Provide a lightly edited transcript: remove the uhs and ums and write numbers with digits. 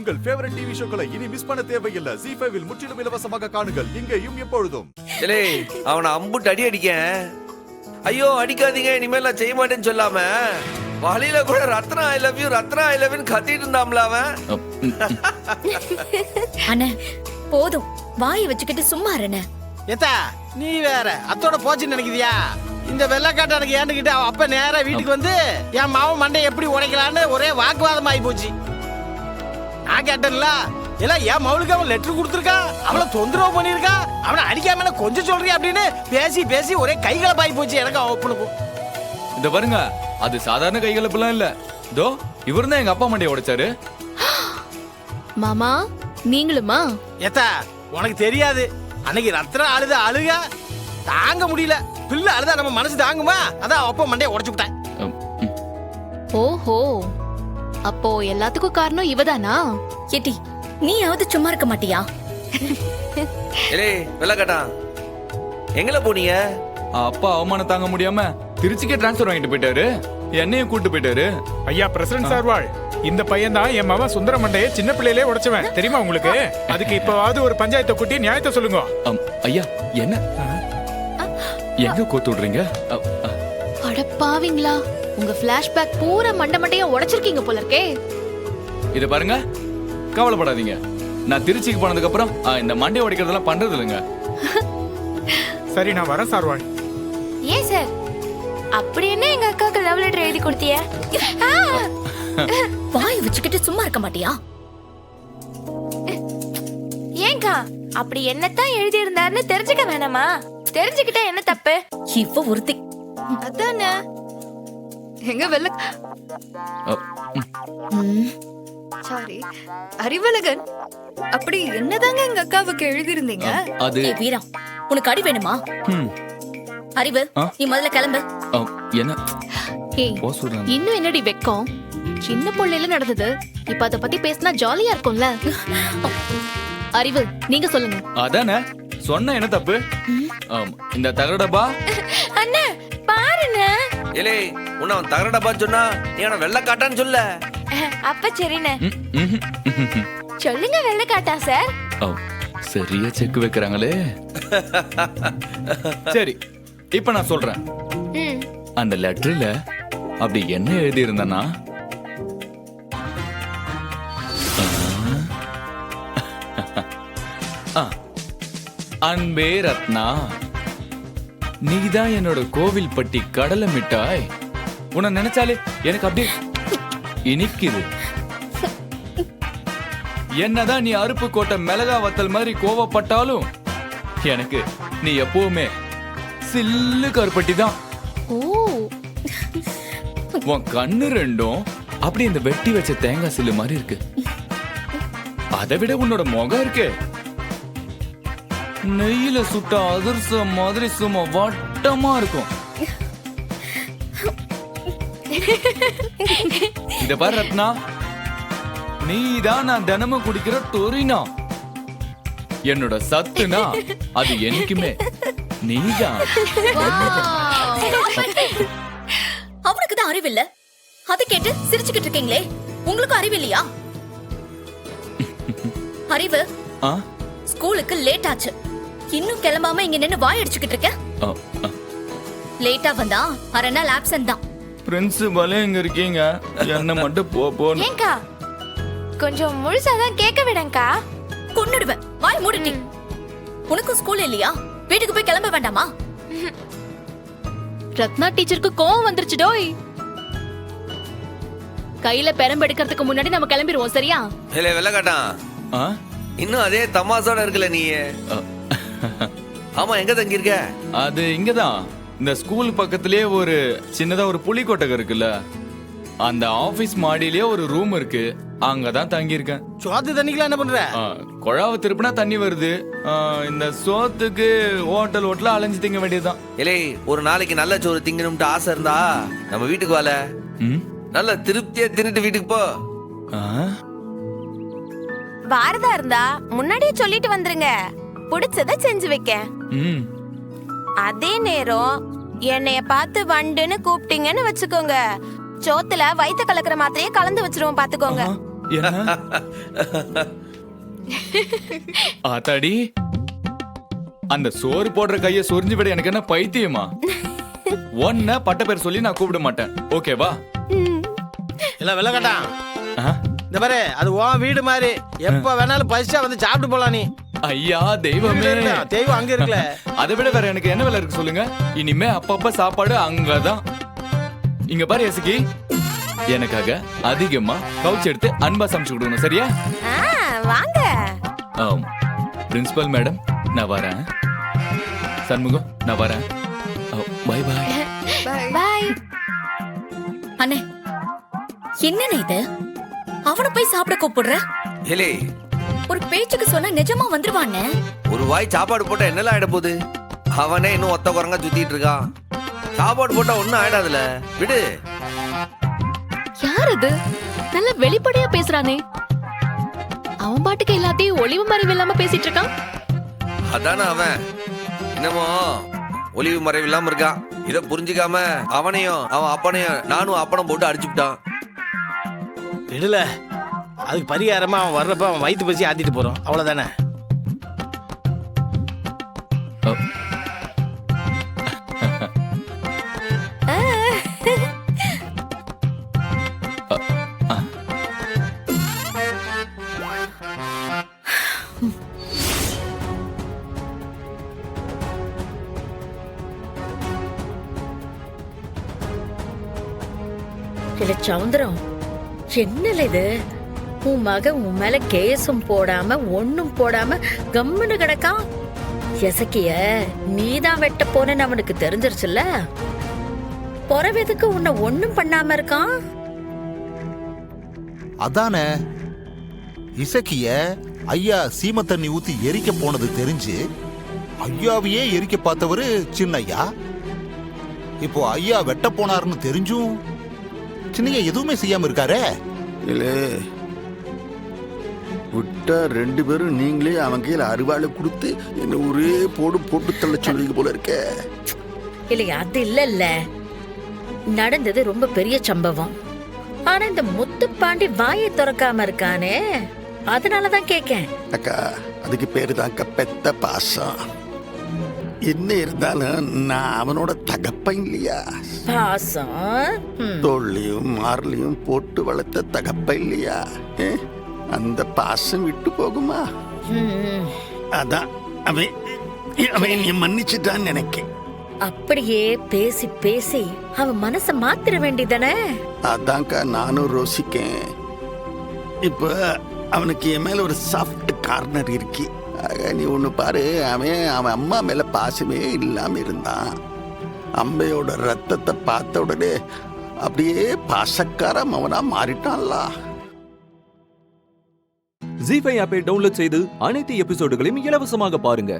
உங்கள் favourite TV ஷோக்களை இனி miss பண்ண தேவையில்லை. ZEE5 இல் முற்றிலும் இலவசமாக காணுங்கள். இங்கேயும் எப்பொழுதும். அவனை அம்புட்டு அடி அடிக்கேன். ஐயோ அடிக்காதீங்க, இனிமேல் நான் செய்ய மாட்டேன்னு சொல்லாம வழியில கூட Ratna I love you Ratna I love you கத்திட்டு இருந்தாம்ல அவன். அண்ணே போதும், வாயை வச்சுக்கிட்டு சும்மா இருண்ணே. ஏத்தா நீ வேற அத்தோட போச்சுன்னு நினைக்கிறியா? இந்த வெள்ளக்காட்டனுக்கு ஏண்டுகிட்டு அவ அப்ப நேரா வீட்டுக்கு வந்து என் மாவன் மண்டை எப்படி உடைக்கலான்னு ஒரே வாக்குவாதம் ஆகி போச்சு. நான் கேட்டேன்ல, எல்லாம் என் மவுளுக்கு அவன் லெட்டர் கொடுத்துருக்கான், அவளை தொந்தரவு பண்ணிருக்கான், அவனை அடிக்காம கொஞ்சம் சொல்றியா அப்படின்னு பேசி பேசி ஒரே கைகலப்பாகி போச்சு எனக்கு அவனுக்கும். இந்த பாருங்க, அது சாதாரண கைகலப்பெல்லாம் இல்ல. இதோ இவர் தான் எங்க அப்பா மண்டையை உடைச்சாரு. மாமா நீங்களுமா? ஏத்தா உனக்கு தெரியாது, அன்னைக்கு ரத்னா அழுத அழுக தாங்க முடியல. பிள்ளை அழுதா நம்ம மனசு தாங்குமா? அதான் அப்பா மண்டையை உடைச்சு விட்டேன். ஓஹோ, அப்போ எல்லாத்துக்கும் காரணம் இவதானா? ஏட்டி நீயாவது சும்மா இருக்க மாட்டியா? வெள்ளக்காட்டா எங்கல போனீங்க? அப்பா அவமானம் தாங்க முடியாம திருச்சிக்கே டிரான்ஸ்பர் வாங்கிட்டு போயிட்டாரு, என்னையும் கூட்டு போயிட்டாரு. ஐயா பிரசிடன்ட் சார்வாள், இந்த பையன் தான் என் மகன் சுந்தர மண்டையை சின்ன பிள்ளையிலே உடைச்சவன் தெரியுமா உங்களுக்கு? அதுக்கு இப்பவாவது ஒரு பஞ்சாயத்தை கூட்டி நியாயத்தை சொல்லுங்க. ஐயா என்ன எங்க கோத்து விடுறீங்க? அட பாவிங்களா, உங்க பிளாஷ்பேக் பூரா மண்டையா உடைச்சிருக்கீங்க போல இருக்கே. இத பாருங்க, கவலைப்படாதீங்க. நான் திருச்சிக்கு போனதுக்கு அப்புறம் இந்த மண்டையை உடைக்கிறதெல்லாம் பண்றது இல்லைங்க. சரி நான் வரேன் சார்வாள். ஏன் சார் அப்படி என்ன எங்க அக்காக்கு லவ் லெட்டர் எழுதி கொடுத்திய? வாயை வச்சுக்கிட்டு சும்மா இருக்க மாட்டியா? ஏங்கா அப்படி என்னத்தான் எழுதி இருந்தாருன்னு தெரிஞ்சுக்க வேணாமா? தெரிஞ்சுக்கிட்டா என்ன தப்பு? இவ ஒருத்தி அதானே எங்க வெள்ள சாரி அறிவழகன், அப்படி என்னதாங்க எங்க அக்காவுக்கு எழுதி இருந்தீங்க? அது வீரா, உனக்கு அடி வேணுமா? அறிவு, நீ முதல்ல கிளம்பு. என்ன இன்னும் என்னடி வெக்கம்? சின்ன பிள்ளையில நடந்தது, இப்ப அத பத்தி பேசினா ஜாலியா இருக்கும்ல. அறிவு நீங்க சொல்லுங்க. அதானே சொன்ன என்ன தப்பு? இந்த தகரடப்பா அண்ணா பாருண்ணே. உன்ன அவன் தகரடப்பான்னு சொன்னா நீ அவன வெள்ளக்காட்டான்னு சொல்ல. அப்ப சரிண்ணே சொல்லுங்க. வெள்ளக்காட்டா சார்? சரியா செக் வைக்கிறாங்களே. சரி இப்ப நான் சொல்றேன். அந்த லெட்டர்ல அப்படி என்ன எழுதி இருந்தனா, அன்பே ரத்னா, நீதான் என்னோட கோவில் பட்டி கடலை மிட்டாய். உன்னை நினைச்சாலே எனக்கு அப்படியே இனிக்குது. என்னதான் நீ அருப்பு கோட்டை மிளகா வத்தல் மாதிரி கோவப்பட்டாலும் எனக்கு நீ எப்பவுமே சில்லு கருப்பட்டி தான். உன் கண்ணு ரெண்டும் அப்படி இந்த வெட்டி வச்ச தேங்காய் சில்லு மாதிரி இருக்கு. அதை விட உன்னோட முகம் இருக்கு, நெய்யில சுட்ட அதிர்சம் மாதிரி சும்மா வட்டமா இருக்கும். இத பாரு ரத்னா, நீதான் நான் தினமும் குடிக்கிற டொரினா. என்னோட சத்துனா அது என்னைக்குமே நீதான். அவனுக்கு தான் அறிவு இல்ல, அதை கேட்டு சிரிச்சுக்கிட்டு இருக்கீங்களே. உங்களுக்கும் அறிவு இல்லையா? அறிவு, ஸ்கூலுக்கு லேட் ஆச்சு, இன்னும் கிளம்பாம இங்க நின்னு வாய் அடிச்சுக்கிட்டு இருக்க. லேட்டா வந்தா அரை நாள் ஆப்சென்ட் தான். பிரின்சிபல் எங்க இருக்கீங்க? என்ன மட்டும் போன்னு. ஏங்கா கொஞ்சம் முழுசாதான் கேட்க விடங்கா. கொன்னுடுவேன், வாய் மூடிட்டி. உனக்கும் ஸ்கூல் இல்லையா? வீட்டுக்கு போய் கிளம்ப வேண்டாமா? ரத்னா டீச்சருக்கு கோவம் வந்துருச்சுடோய். கையில பெரம்பு எடுக்கிறதுக்கு முன்னாடி நம்ம கிளம்பிடுவோம், சரியா? வெள்ளக்காட்டான் இன்னும் அதே தமாசோட இருக்குல்ல நீ. ஆமா, எங்க தங்கி இருக்க? அது இங்கதான், இந்த ஸ்கூல் பக்கத்திலேயே ஒரு சின்னதா ஒரு புலிக்கோட்டகம் இருக்குல்ல, அந்த ஆபீஸ் மாடியிலேயே ஒரு ரூம் இருக்கு, அங்கதான் தங்கி இருக்கேன். சோத்து தண்ணிக்கெல்லாம் என்ன பண்ற? குழாவை திருப்பினா தண்ணி வருது. இந்த சோத்துக்கு ஹோட்டல் அலைஞ்சு திங்க வேண்டியதுதான். ஒரு நாளைக்கு நல்ல சோறு திங்கணும்ட்டு ஆசை இருந்தா நம்ம வீட்டுக்கு வாழ, நல்ல திருப்தியா தின்னுட்டு வீட்டுக்கு போ. வாரதா இருந்தா முன்னாடியே சொல்லிட்டு வந்துருங்க, பிடிச்சத செஞ்சு வைக்க. அதே நேரம் என்னைய பார்த்து வண்டுன்னு கூப்பிட்டீங்கன்னு வச்சுக்கோங்க, சோத்துல வயிற்று கலக்கிற மாத்திரையே கலந்து வச்சிருவோம், பாத்துக்கோங்க. என்ன ஆத்தாடி அந்த சோறு போடுற கைய சொரிஞ்சு விட எனக்கு என்ன பைத்தியமா? ஒன்ன பட்ட பேர் சொல்லி நான் கூப்பிட மாட்டேன், ஓகேவா? இல்ல வெள்ளக்காட்டான், ஆ? இந்த பாரு அது உன் வீடு மாதிரி, எப்ப வேணாலும் பசிச்சா வந்து சாப்பிட்டு போலாம். நீ ஐயா தெய்வமே, தெய்வம் அங்க இருக்குல்ல. அதை விட வேற எனக்கு என்ன வேலை இருக்கு சொல்லுங்க? இனிமே அப்பப்ப சாப்பாடு அங்கதான். இங்க பாரு எசுகி, எனக்காக அதிகமா கவுச்சு எடுத்து அன்பா சமைச்சு கொடுக்கணும், சரியா? வாங்க. பிரின்சிபல் மேடம் நான் வரேன். சண்முகம் நான் வரேன். Bye bye. பாய். அண்ணே, என்னண்ணே இது? அவனை போய் சாப்பிட கூப்பிடுற? ஏலே, ஒரு பேச்சுக்கு சொன்னா நிஜமா வந்துருவானே. ஒரு வாய் சாப்பாடு போட்டா என்னெல்லாம் ஆயிட போகுது? அவனே இன்னும் ஒத்த குரங்கா சுத்திட்டு இருக்கான். சாப்பாடு போட்டா ஒண்ணும் ஆயிடாதுல, விடு. யார் அது? நல்ல வெளிப்படையா பேசுறானே. அவன் பாட்டுக்கு எல்லாத்தையும் ஒளிவு மறைவு இல்லாம பேசிட்டு இருக்கான். அதானே அவன் என்னமோ ஒளிவு மறைவு இல்லாம இருக்கான். இத புரிஞ்சுக்காம அவனையும் அவன் அப்பனையும் நானும் அப்பனம் போட்டு அடிச்சுட்டான். விடல, அதுக்கு பரிகாரமா அவன் வர்றப்ப அவன் வயிற்று பசி ஆத்திட்டு போறோம், அவ்வளவுதானே. இல்ல சவுந்தரம், என்னல இது? உன் மகன் உன் மேல கேஸும் போடாம ஒண்ணும் போடாம கம்முன்னு கிடக்கான். எசக்கிய நீதான் வெட்ட போனேன்னு அவனுக்கு தெரிஞ்சிருச்சுல்ல, பொறவெதுக்கு உன்னை ஒண்ணும் பண்ணாம இருக்கான்? அதானே, இசக்கிய ஐயா சீம தண்ணி ஊத்தி எரிக்க போனது தெரிஞ்சு ஐயாவையே எரிக்க பார்த்தவரு சின்னையா. இப்போ ஐயா வெட்ட போனாருன்னு தெரிஞ்சும் சின்னையா எதுவுமே செய்யாம இருக்காரே. இல்ல விட்டா 2 பேரும் நீங்களே அவன் கையில அருவாளை கொடுத்து என்ன ஒரே போட்டு தள்ள சொல்லுவீங்க போல இருக்க. இல்லையா, அது இல்ல, நடந்தது ரொம்ப பெரிய சம்பவம். ஆனா இந்த முத்துப்பாண்டி வாயை திறக்காம இருக்கானே, அதனாலதான் கேக்கேன். அக்கா, அதுக்கு பேரு தான்க்கா பெத்த பாசம். என்ன இருந்தாலும் நான் அவனோட தகப்பன் இல்லையா? பாசம் தோல்லையும் மார்லையும் போட்டு வளர்த்த தகப்பன் இல்லையா? அந்த பாசம் விட்டு போகுமா? அதான் அவன் அவன் மன்னிச்சுட்டான்னு நினைக்கேன். அப்படியே பேசி பேசி அவன் மனச மாத்திர வேண்டியதானே? அதான்க்கா நானும் ரோசிக்கேன். இப்ப அவனுக்கு என் மேல ஒரு சாஃப்ட் கார்னர் இருக்கு. நீ ஒண்ணு பாரு, அவன் அம்மா மேல பாசமே இல்லாம இருந்தான். அம்மையோட ரத்தத்தை பார்த்த உடனே அப்படியே பாசக்காரம் அவனா மாறிட்டான்ல. ஜீ5 ஆப்பை டவுன்லோட் செய்து அனைத்து எபிசோடுகளையும் இலவசமாக பாருங்க.